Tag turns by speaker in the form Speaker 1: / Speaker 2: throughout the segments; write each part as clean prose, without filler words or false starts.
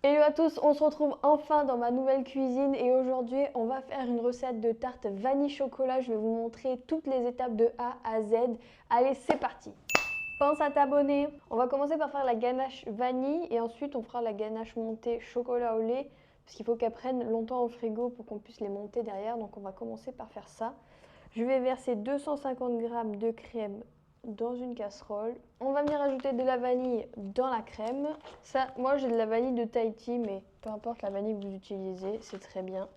Speaker 1: Hello à tous, on se retrouve enfin dans ma nouvelle cuisine et aujourd'hui on va faire une recette de tarte vanille chocolat. Je vais vous montrer toutes les étapes de A à Z. Allez, c'est parti! Pense à t'abonner. On va commencer par faire la ganache vanille et ensuite on fera la ganache montée chocolat au lait parce qu'il faut qu'elles prennent longtemps au frigo pour qu'on puisse les monter derrière. Donc on va commencer par faire ça. Je vais verser 250 g de crème dans une casserole. On va venir ajouter de la vanille dans la crème. Ça, moi j'ai de la vanille de Tahiti, mais peu importe la vanille que vous utilisez, c'est très bien.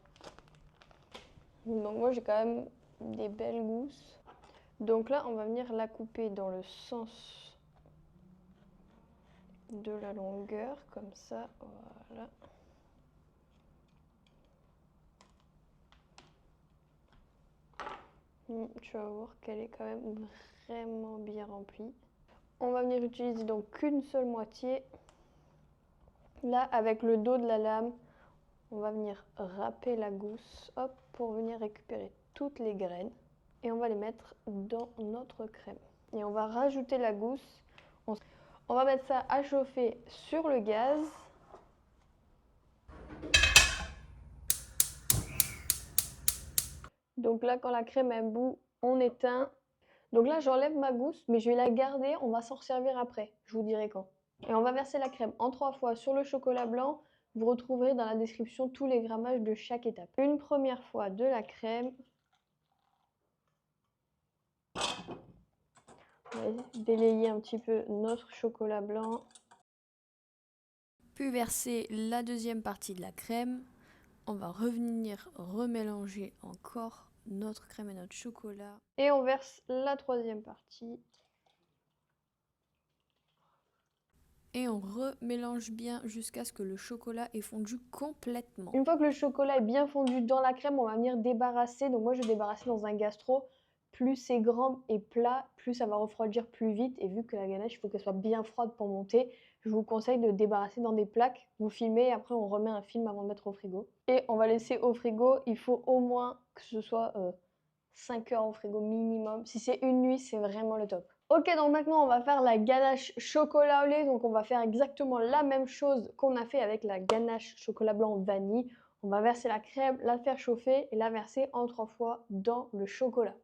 Speaker 1: Donc moi j'ai quand même des belles gousses. Donc là, on va venir la couper dans le sens de la longueur, comme ça, voilà. Tu vas voir qu'elle est quand même vraiment bien remplie. On va venir utiliser donc qu'une seule moitié. Là, avec le dos de la lame, on va venir râper la gousse, hop, pour venir récupérer toutes les graines. Et on va les mettre dans notre crème. Et on va rajouter la gousse. On va mettre ça à chauffer sur le gaz. Donc là, quand la crème est bout, on éteint. Donc là, j'enlève ma gousse, mais je vais la garder. On va s'en servir après. Je vous dirai quand. Et on va verser la crème en 3 fois sur le chocolat blanc. Vous retrouverez dans la description tous les grammages de chaque étape. Une première fois de la crème. On va délayer un petit peu notre chocolat blanc.
Speaker 2: Puis verser la deuxième partie de la crème. On va revenir remélanger encore notre crème et notre chocolat.
Speaker 1: Et on verse la troisième partie.
Speaker 2: Et on remélange bien jusqu'à ce que le chocolat ait fondu complètement.
Speaker 1: Une fois que le chocolat est bien fondu dans la crème, on va venir débarrasser. Donc moi, je vais débarrasser dans un gastro. Plus c'est grand et plat, plus ça va refroidir plus vite. Et vu que la ganache, il faut qu'elle soit bien froide pour monter, je vous conseille de débarrasser dans des plaques. Vous filmez et après, on remet un film avant de mettre au frigo. Et on va laisser au frigo. Il faut au moins que ce soit 5 heures au frigo minimum. Si c'est une nuit, c'est vraiment le top. Ok, donc maintenant on va faire la ganache chocolat au lait. Donc on va faire exactement la même chose qu'on a fait avec la ganache chocolat blanc vanille. On va verser la crème, la faire chauffer et la verser en 3 fois dans le chocolat.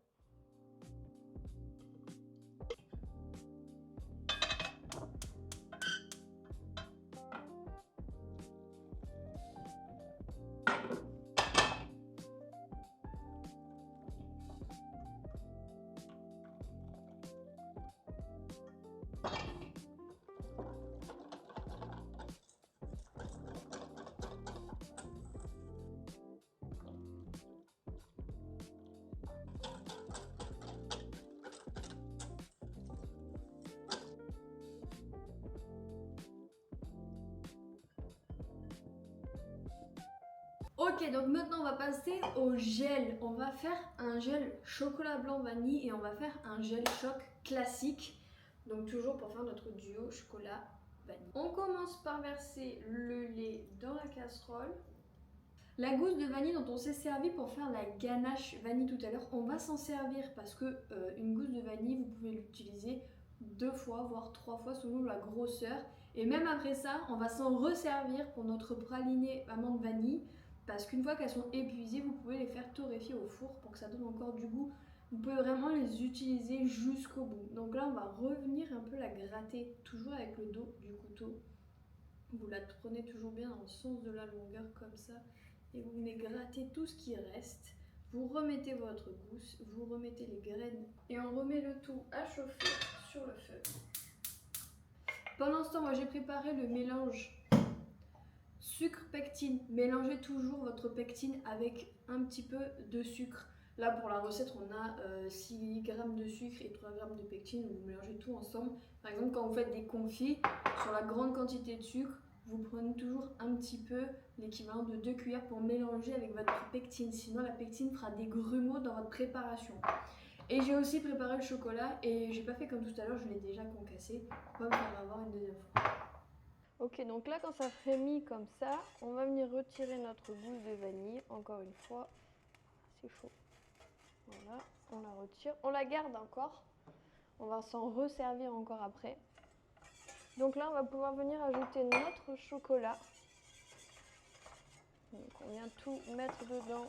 Speaker 2: Ok, donc maintenant on va passer au gel. On va faire un gel chocolat blanc vanille et on va faire un gel choc classique. Donc toujours pour faire notre duo chocolat vanille. On commence par verser le lait dans la casserole. La gousse de vanille dont on s'est servi pour faire la ganache vanille tout à l'heure, on va s'en servir parce que une gousse de vanille, vous pouvez l'utiliser 2 fois, voire 3 fois selon la grosseur. Et même après ça, on va s'en resservir pour notre praliné amande vanille parce qu'une fois qu'elles sont épuisées, vous pouvez les faire torréfier au four pour que ça donne encore du goût. Vous pouvez vraiment les utiliser jusqu'au bout. Donc là, on va revenir un peu la gratter, toujours avec le dos du couteau. Vous la prenez toujours bien dans le sens de la longueur comme ça. Et vous venez gratter tout ce qui reste. Vous remettez votre gousse, vous remettez les graines et on remet le tout à chauffer sur le feu. Pendant ce temps, moi j'ai préparé le mélange sucre-pectine. Mélangez toujours votre pectine avec un petit peu de sucre. Là pour la recette, on a 6 g de sucre et 3 g de pectine. Vous mélangez tout ensemble. Par exemple, quand vous faites des confits, sur la grande quantité de sucre, vous prenez toujours un petit peu, l'équivalent de 2 cuillères pour mélanger avec votre pectine. Sinon, la pectine fera des grumeaux dans votre préparation. Et j'ai aussi préparé le chocolat et j'ai pas fait comme tout à l'heure, je l'ai déjà concassé. On va me faire avoir une deuxième fois.
Speaker 1: Ok, donc là quand ça frémit comme ça, on va venir retirer notre gousse de vanille. Encore une fois, c'est chaud. Voilà, on la retire. On la garde encore. On va s'en resservir encore après. Donc là, on va pouvoir venir ajouter notre chocolat. Donc on vient tout mettre dedans.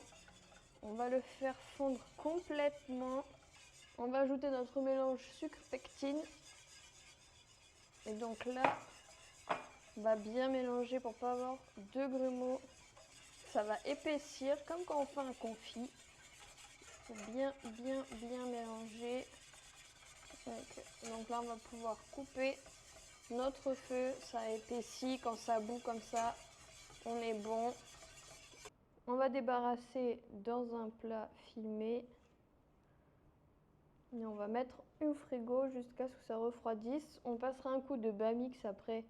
Speaker 1: On va le faire fondre complètement. On va ajouter notre mélange sucre-pectine. Et donc là, on va bien mélanger pour pas avoir de grumeaux. Ça va épaissir comme quand on fait un confit. Il faut bien mélanger. Donc là, on va pouvoir couper notre feu. Ça épaissit. Quand ça bout comme ça, on est bon. On va débarrasser dans un plat filmé. Et on va mettre au frigo jusqu'à ce que ça refroidisse. On passera un coup de Bamix après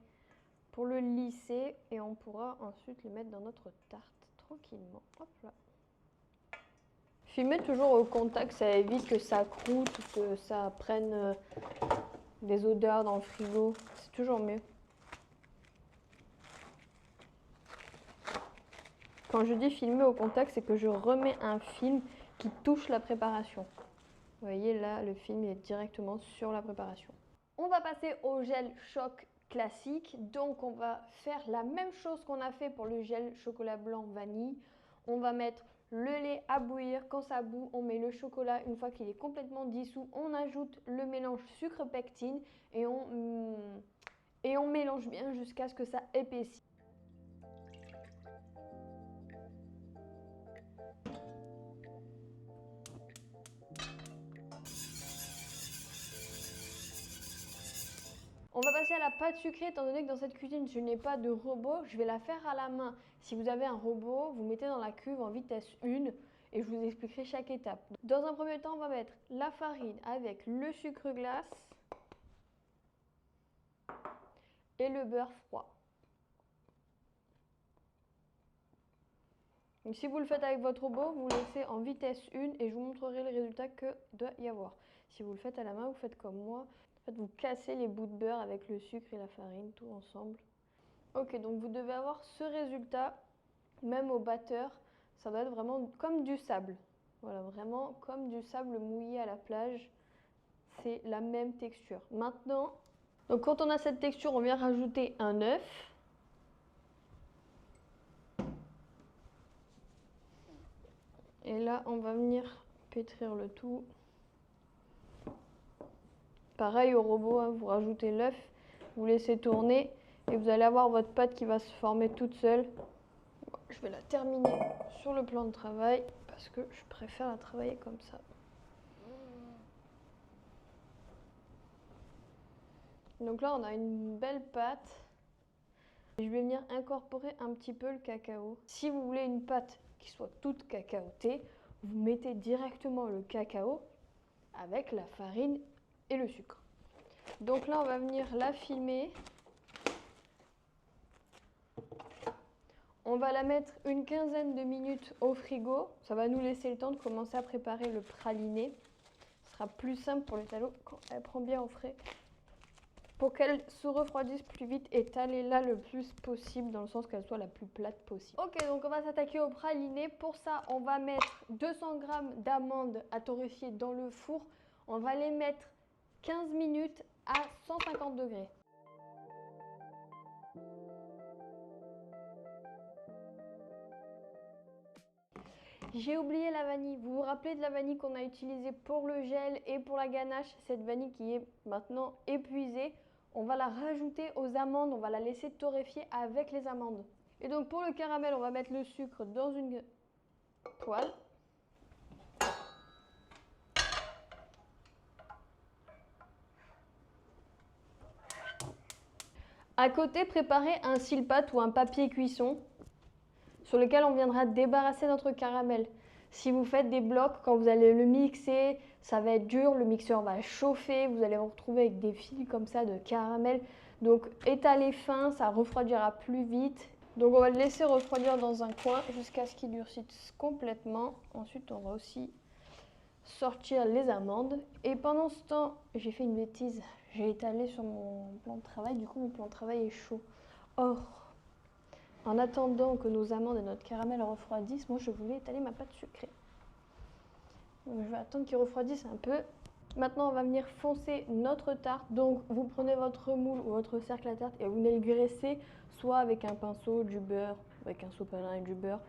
Speaker 1: pour le lisser et on pourra ensuite le mettre dans notre tarte tranquillement. Hop là. Filmer toujours au contact, ça évite que ça croûte ou que ça prenne des odeurs dans le frigo. C'est toujours mieux. Quand je dis filmer au contact, c'est que je remets un film qui touche la préparation. Vous voyez là, le film est directement sur la préparation. On va passer au gel choc classique. Donc on va faire la même chose qu'on a fait pour le gel chocolat blanc vanille. On va mettre le lait à bouillir. Quand ça bout, on met le chocolat. Une fois qu'il est complètement dissous, on ajoute le mélange sucre-pectine et on mélange bien jusqu'à ce que ça épaississe. On va passer à la pâte sucrée, étant donné que dans cette cuisine, je n'ai pas de robot, je vais la faire à la main. Si vous avez un robot, vous mettez dans la cuve en vitesse 1 et je vous expliquerai chaque étape. Dans un premier temps, on va mettre la farine avec le sucre glace et le beurre froid. Donc, si vous le faites avec votre robot, vous le laissez en vitesse 1 et je vous montrerai le résultat que doit y avoir. Si vous le faites à la main, vous faites comme moi. En fait, vous cassez les bouts de beurre avec le sucre et la farine, tout ensemble. Ok, donc vous devez avoir ce résultat, même au batteur, ça doit être vraiment comme du sable. Voilà, vraiment comme du sable mouillé à la plage. C'est la même texture. Maintenant, donc quand on a cette texture, on vient rajouter un œuf. Et là, on va venir pétrir le tout. Pareil au robot, hein, vous rajoutez l'œuf, vous laissez tourner et vous allez avoir votre pâte qui va se former toute seule. Bon, je vais la terminer sur le plan de travail parce que je préfère la travailler comme ça. Donc là, on a une belle pâte. Je vais venir incorporer un petit peu le cacao. Si vous voulez une pâte qui soit toute cacaotée, vous mettez directement le cacao avec la farine et le sucre. Donc là, on va venir la filmer. On va la mettre une quinzaine de minutes au frigo. Ça va nous laisser le temps de commencer à préparer le praliné. Ce sera plus simple pour l'étalot quand elle prend bien au frais. Pour qu'elle se refroidisse plus vite, étalez-la le plus possible dans le sens qu'elle soit la plus plate possible. Ok, donc on va s'attaquer au praliné. Pour ça, on va mettre 200 g d'amandes à torréfier dans le four. On va les mettre 15 minutes à 150 degrés. J'ai oublié la vanille. Vous vous rappelez de la vanille qu'on a utilisée pour le gel et pour la ganache? Cette vanille qui est maintenant épuisée. On va la rajouter aux amandes. On va la laisser torréfier avec les amandes. Et donc pour le caramel, on va mettre le sucre dans une poêle. À côté, préparez un sile-pâte ou un papier cuisson sur lequel on viendra débarrasser notre caramel. Si vous faites des blocs, quand vous allez le mixer, ça va être dur, le mixeur va chauffer, vous allez vous retrouver avec des fils comme ça de caramel. Donc étalez fin, ça refroidira plus vite. Donc on va le laisser refroidir dans un coin jusqu'à ce qu'il durcisse complètement. Ensuite, on va aussi sortir les amandes. Et pendant ce temps, j'ai fait une bêtise. J'ai étalé sur mon plan de travail, du coup mon plan de travail est chaud. Or, en attendant que nos amandes et notre caramel refroidissent, moi je voulais étaler ma pâte sucrée. Donc je vais attendre qu'ils refroidissent un peu. Maintenant, on va venir foncer notre tarte. Donc, vous prenez votre moule ou votre cercle à tarte et vous venez le graisser, soit avec un pinceau, du beurre, avec un sopalin et du beurre,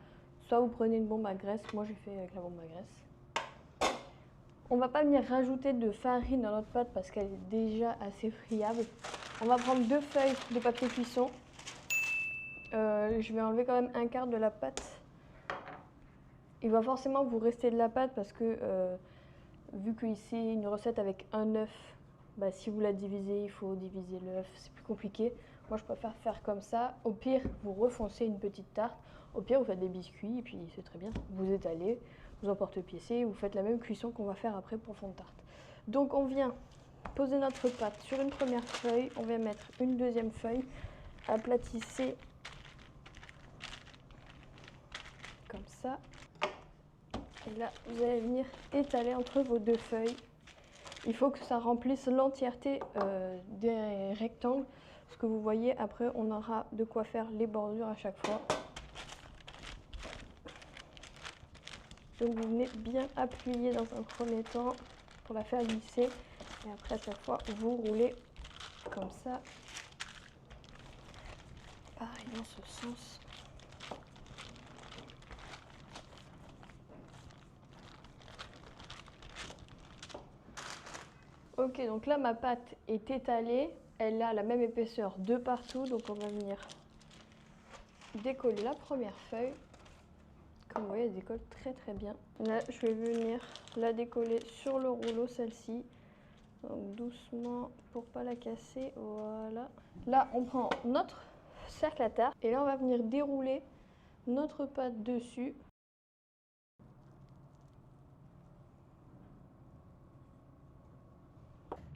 Speaker 1: soit vous prenez une bombe à graisse. Moi, j'ai fait avec la bombe à graisse. On va pas venir rajouter de farine dans notre pâte parce qu'elle est déjà assez friable. On va prendre 2 feuilles de papier cuisson. Je vais enlever quand même un quart de la pâte. Il va forcément vous rester de la pâte parce que vu que ici une recette avec un œuf, bah, si vous la divisez, il faut diviser l'œuf, c'est plus compliqué. Moi, je préfère faire comme ça. Au pire, vous refoncez une petite tarte. Au pire, vous faites des biscuits et puis c'est très bien. Vous étalez, vous emporte-piécez, vous faites la même cuisson qu'on va faire après pour fond de tarte. Donc, on vient poser notre pâte sur une première feuille. On vient mettre une deuxième feuille. Aplatissez comme ça. Et là, vous allez venir étaler entre vos 2 feuilles. Il faut que ça remplisse l'entièreté des rectangles. Ce que vous voyez, après, on aura de quoi faire les bordures à chaque fois. Donc, vous venez bien appuyer dans un premier temps pour la faire glisser. Et après, à chaque fois, vous roulez comme ça. Pareil dans ce sens. Ok, donc là ma pâte est étalée, elle a la même épaisseur de partout, donc on va venir décoller la première feuille. Comme vous voyez, elle décolle très bien. Là, je vais venir la décoller sur le rouleau, celle-ci. Donc doucement pour pas la casser, voilà. Là, on prend notre cercle à tarte et là, on va venir dérouler notre pâte dessus.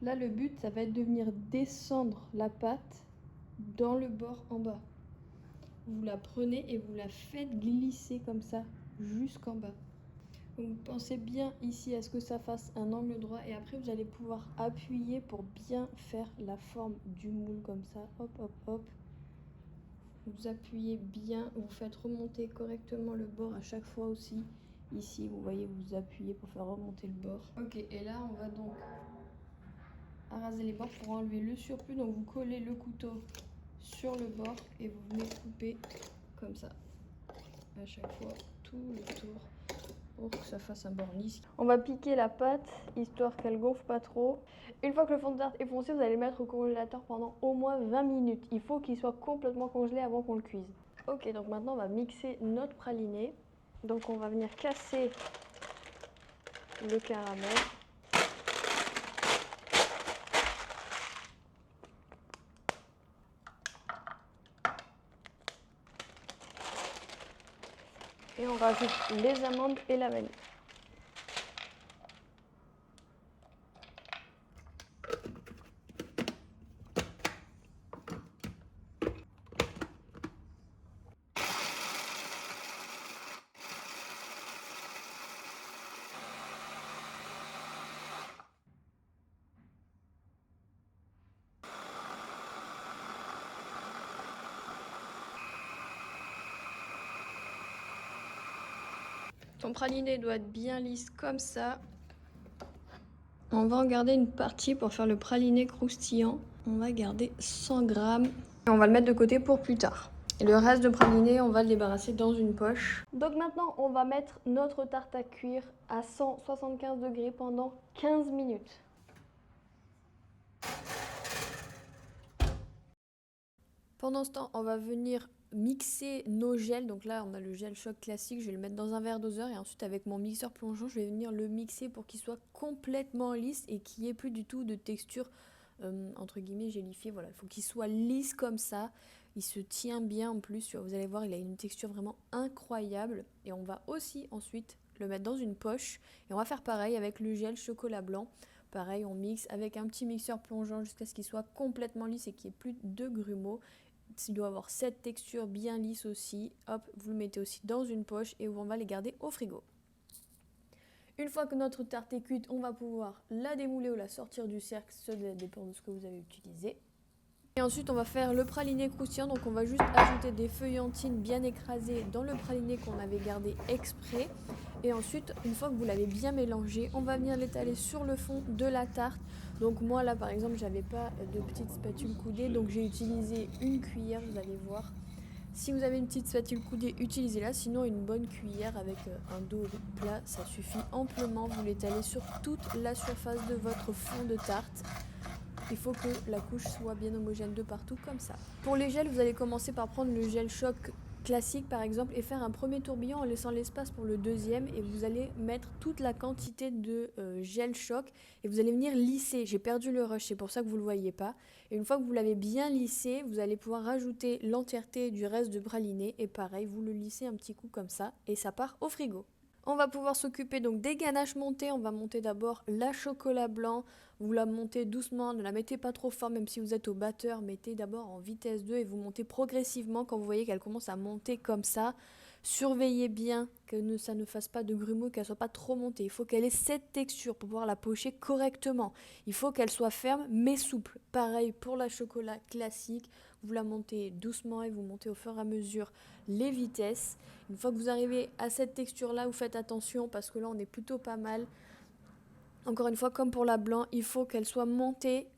Speaker 1: Là, le but, ça va être de venir descendre la pâte dans le bord en bas. Vous la prenez et vous la faites glisser comme ça, jusqu'en bas. Donc pensez bien ici à ce que ça fasse un angle droit et après vous allez pouvoir appuyer pour bien faire la forme du moule comme ça. Hop, hop, hop. Vous appuyez bien, vous faites remonter correctement le bord à chaque fois aussi. Ici, vous voyez, vous appuyez pour faire remonter le bord. Ok, et là, on va donc raser les bords pour enlever le surplus. Donc vous collez le couteau sur le bord et vous venez couper comme ça à chaque fois tout le tour pour que ça fasse un bord lisse. On va piquer la pâte histoire qu'elle gonfle pas trop. Une fois que le fond de tarte est foncé, vous allez le mettre au congélateur pendant au moins 20 minutes. Il faut qu'il soit complètement congelé avant qu'on le cuise. Ok, donc maintenant on va mixer notre praliné. Donc on va venir casser le caramel. Et on rajoute les amandes et la vanille. Ton praliné doit être bien lisse comme ça. On va en garder une partie pour faire le praliné croustillant. On va garder 100 grammes. Et on va le mettre de côté pour plus tard. Et le reste de praliné, on va le débarrasser dans une poche. Donc maintenant, on va mettre notre tarte à cuire à 175 degrés pendant 15 minutes. Pendant ce temps, on va venir mixer nos gels. Donc là, on a le gel choc classique. Je vais le mettre dans un verre doseur et ensuite, avec mon mixeur plongeant, je vais venir le mixer pour qu'il soit complètement lisse et qu'il n'y ait plus du tout de texture entre guillemets gélifiée. Voilà, il faut qu'il soit lisse comme ça. Il se tient bien en plus. Vous allez voir, il a une texture vraiment incroyable. Et on va aussi ensuite le mettre dans une poche. Et on va faire pareil avec le gel chocolat blanc. Pareil, on mixe avec un petit mixeur plongeant jusqu'à ce qu'il soit complètement lisse et qu'il n'y ait plus de grumeaux. Il doit avoir cette texture bien lisse aussi. Hop, vous le mettez aussi dans une poche et on va les garder au frigo. Une fois que notre tarte est cuite, on va pouvoir la démouler ou la sortir du cercle, ça dépend de ce que vous avez utilisé. Et ensuite, on va faire le praliné croustillant. Donc, on va juste ajouter des feuillantines bien écrasées dans le praliné qu'on avait gardé exprès. Et ensuite, une fois que vous l'avez bien mélangé, on va venir l'étaler sur le fond de la tarte. Donc moi là par exemple, j'avais pas de petite spatule coudée, donc j'ai utilisé une cuillère, vous allez voir. Si vous avez une petite spatule coudée, utilisez-la. Sinon, une bonne cuillère avec un dos plat, ça suffit amplement. Vous l'étalez sur toute la surface de votre fond de tarte. Il faut que la couche soit bien homogène de partout, comme ça. Pour les gels, vous allez commencer par prendre le gel choc classique par exemple et faire un premier tourbillon en laissant l'espace pour le deuxième, et vous allez mettre toute la quantité de gel choc et vous allez venir lisser. J'ai perdu le rush, c'est pour ça que vous ne le voyez pas. Et une fois que vous l'avez bien lissé, vous allez pouvoir rajouter l'entièreté du reste de praliné et pareil, vous le lissez un petit coup comme ça et ça part au frigo. On va pouvoir s'occuper donc des ganaches montées. On va monter d'abord la chocolat blanc. Vous la montez doucement, ne la mettez pas trop fort, même si vous êtes au batteur. Mettez d'abord en vitesse 2 et vous montez progressivement. Quand vous voyez qu'elle commence à monter comme ça, surveillez bien que ça ne fasse pas de grumeaux, qu'elle ne soit pas trop montée. Il faut qu'elle ait cette texture pour pouvoir la pocher correctement. Il faut qu'elle soit ferme mais souple. Pareil pour la chocolat classique. Vous la montez doucement et vous montez au fur et à mesure les vitesses. Une fois que vous arrivez à cette texture-là, vous faites attention parce que là, on est plutôt pas mal. Encore une fois, comme pour la blanc, il faut qu'elle soit montée,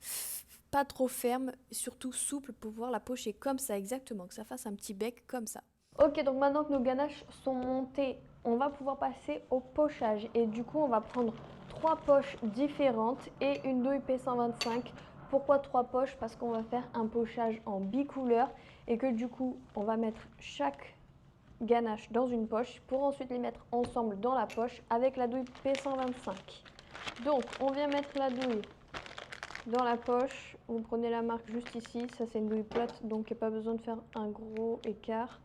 Speaker 1: pas trop ferme, surtout souple pour pouvoir la pocher comme ça, exactement, que ça fasse un petit bec comme ça. Ok, donc maintenant que nos ganaches sont montées, on va pouvoir passer au pochage. Et du coup, on va prendre 3 poches différentes et une douille P125. Pourquoi 3 poches? Parce qu'on va faire un pochage en bicouleur et que du coup, on va mettre chaque ganache dans une poche pour ensuite les mettre ensemble dans la poche avec la douille P125. Donc, on vient mettre la douille dans la poche. Vous prenez la marque juste ici. Ça, c'est une douille plate, donc il n'y a pas besoin de faire un gros écart.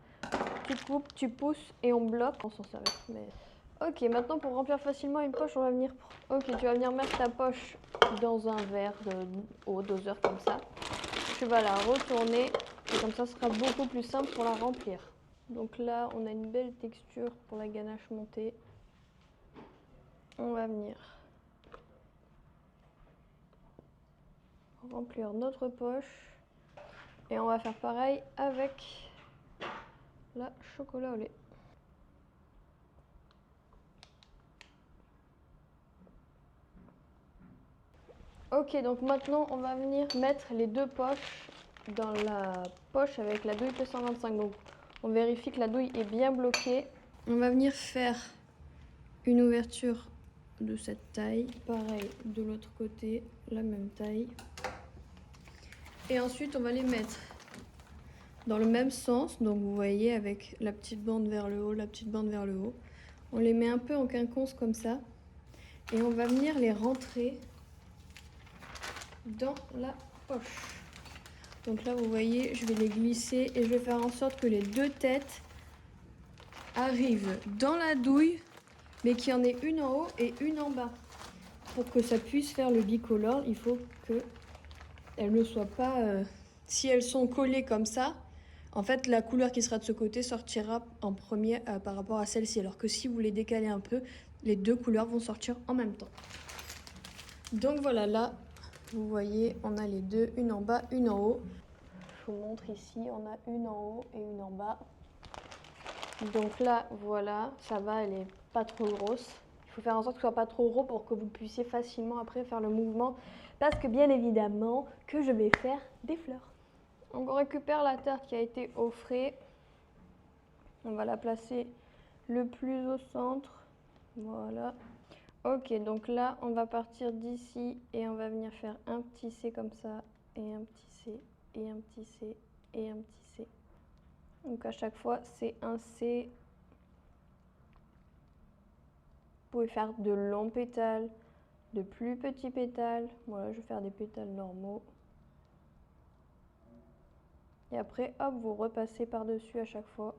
Speaker 1: Tu coupes, tu pousses et on bloque. On s'en sert. Mais... Ok, maintenant pour remplir facilement une poche, on va venir... Ok, tu vas venir mettre ta poche dans un verre au doseur comme ça. Tu vas la retourner et comme ça, ce sera beaucoup plus simple pour la remplir. Donc là, on a une belle texture pour la ganache montée. On va venir remplir notre poche et on va faire pareil avec la chocolat au lait. Ok, donc maintenant on va venir mettre les deux poches dans la poche avec la douille P125. Donc on vérifie que la douille est bien bloquée. On va venir faire une ouverture de cette taille, pareil de l'autre côté, la même taille. Et ensuite on va les mettre dans le même sens, donc vous voyez avec la petite bande vers le haut, la petite bande vers le haut. On les met un peu en quinconce comme ça et on va venir les rentrer dans la poche. Donc là vous voyez, je vais les glisser et je vais faire en sorte que les deux têtes arrivent dans la douille, mais qu'il y en ait une en haut et une en bas. Pour que ça puisse faire le bicolore, il faut qu'elles ne soient pas... si elles sont collées comme ça, en fait, la couleur qui sera de ce côté sortira en premier par rapport à celle-ci. Alors que si vous les décalez un peu, les deux couleurs vont sortir en même temps. Donc voilà, là, vous voyez, on a les deux, une en bas, une en haut. Je vous montre ici, on a une en haut et une en bas. Donc là, voilà, ça va, elle est pas trop grosse. Il faut faire en sorte que ce soit pas trop gros pour que vous puissiez facilement après faire le mouvement. Parce que bien évidemment que je vais faire des fleurs. Donc on récupère la tarte qui a été au frais. On va la placer le plus au centre. Voilà. Ok, donc là, on va partir d'ici et on va venir faire un petit C comme ça, et un petit C, et un petit C, et un petit C. Donc à chaque fois, c'est un C. Vous pouvez faire de longs pétales, de plus petits pétales. Voilà, je vais faire des pétales normaux. Et après, hop, vous repassez par-dessus à chaque fois.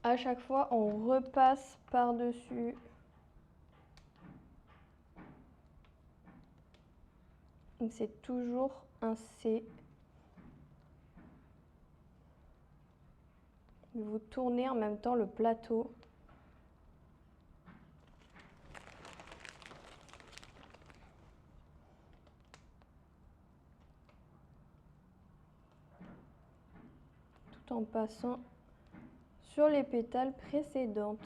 Speaker 1: À chaque fois, on repasse par-dessus. C'est toujours un C. Vous tournez en même temps le plateau. tout en passant sur les pétales précédentes.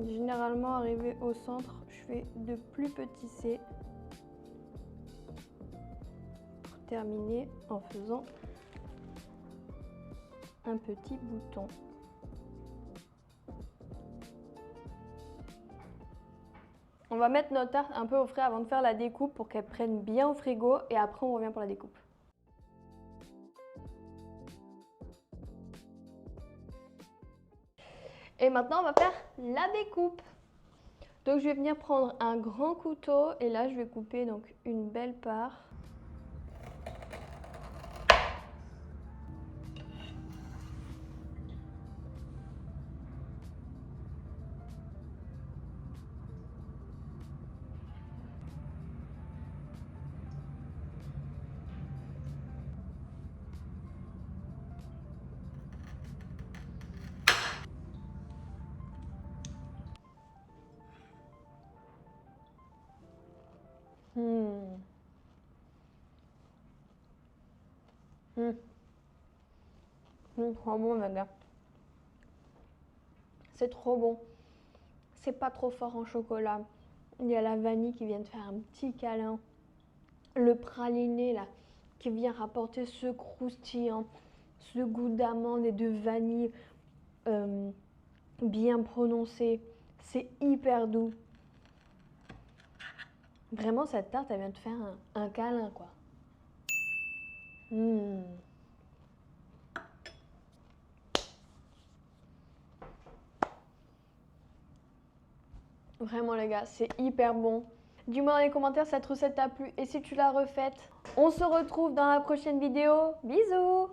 Speaker 1: Généralement, arrivé au centre, je fais de plus petits C pour terminer en faisant un petit bouton. On va mettre notre tarte un peu au frais avant de faire la découpe pour qu'elle prenne bien au frigo et après on revient pour la découpe. Et maintenant, on va faire la découpe. Donc, je vais venir prendre un grand couteau et là, je vais couper donc une belle part. Trop bon, les gars. C'est trop bon. C'est pas trop fort en chocolat. Il y a la vanille qui vient de faire un petit câlin. Le praliné, là, qui vient rapporter ce croustillant, ce goût d'amande et de vanille bien prononcé. C'est hyper doux. Vraiment, cette tarte, elle vient de faire un câlin, quoi. Vraiment, les gars, c'est hyper bon. Dis-moi dans les commentaires si cette recette t'a plu et si tu l'as refaite. On se retrouve dans la prochaine vidéo. Bisous!